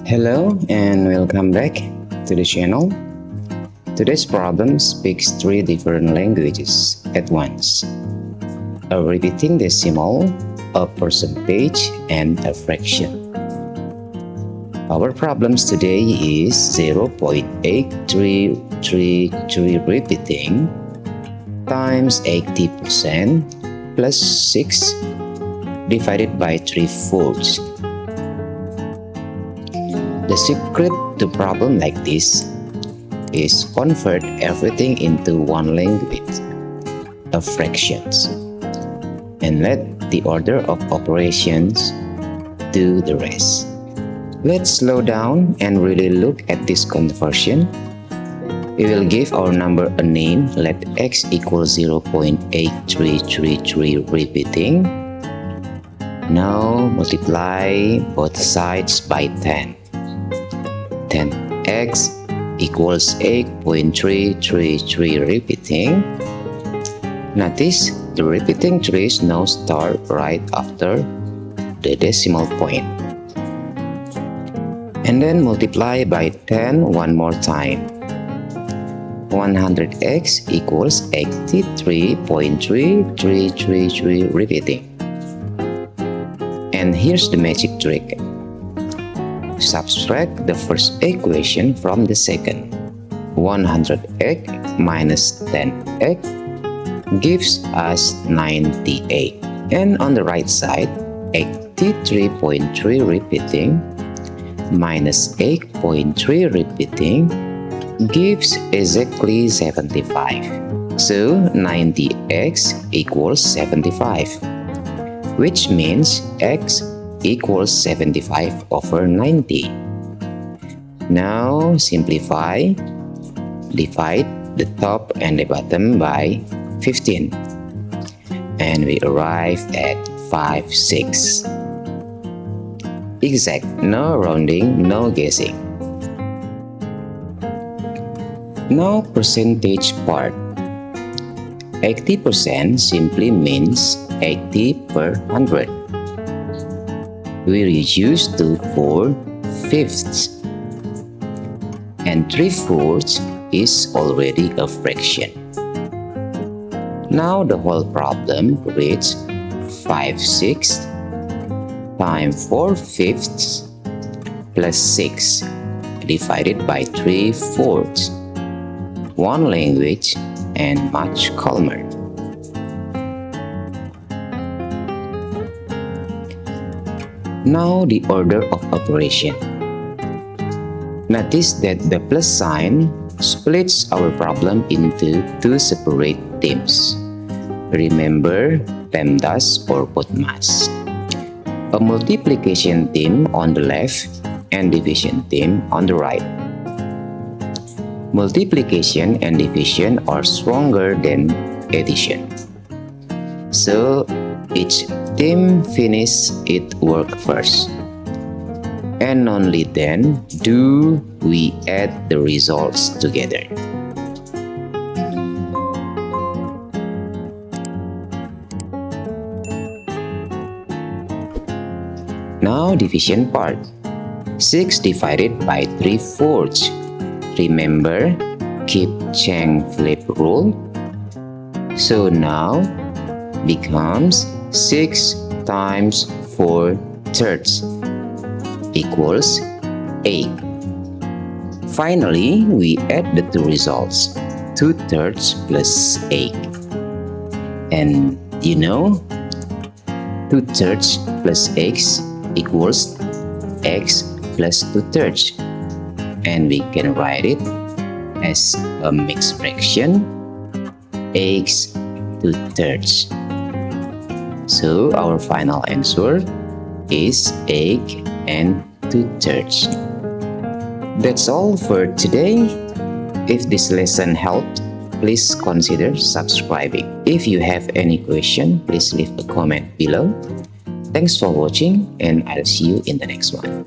Hello and welcome back to the channel. Today's problem speaks three different languages at once: a repeating decimal, a percentage, and a fraction. Our problems today is 0.8333 repeating times 80% plus 6 divided by 3/4. The secret to problem like this is convert everything into one language, a fractions, and let the order of operations do the rest. Let's slow down and really look at this conversion. We will give our number a name. Let x equal 0.8333 repeating. Now multiply both sides by 10. 10x equals 8.333 repeating. Notice the repeating trees now start right after the decimal point. And then multiply by 10 one more time. 100x equals 83.3333 repeating. And here's the magic trick. Subtract the first equation from the second. 100x minus 10x gives us 98. And on the right side, 83.3 repeating minus 8.3 repeating gives exactly 75. So 90x equals 75, which means x equals 75 over 90. Now simplify. Divide the top and the bottom by 15. And we arrive at 5/6. Exact, no rounding, no guessing. Now percentage part. 80% simply means 80 per 100. We reduce to 4/5, and 3/4 is already a fraction. Now the whole problem reads 5/6 times 4/5 plus 6 divided by 3/4. One language and much calmer. Now the order of operation. Notice that the plus sign splits our problem into two separate teams. Remember PEMDAS or BODMAS. A multiplication team on the left and division team on the right. Multiplication and division are stronger than addition. So each team finish its work first, and only then do we add the results together. Now division part. 6 divided by 3/4. Remember, keep Chang flip rule. So now becomes 6 times 4/3 equals 8. Finally, we add the two results, 2/3 plus 8. And you know, 2/3 plus x equals x plus 2/3. And we can write it as a mixed fraction, x 2/3. So our final answer is 8 and 2/3. That's all for today. If this lesson helped, please consider subscribing. If you have any question, please leave a comment below. Thanks for watching, and I'll see you in the next one.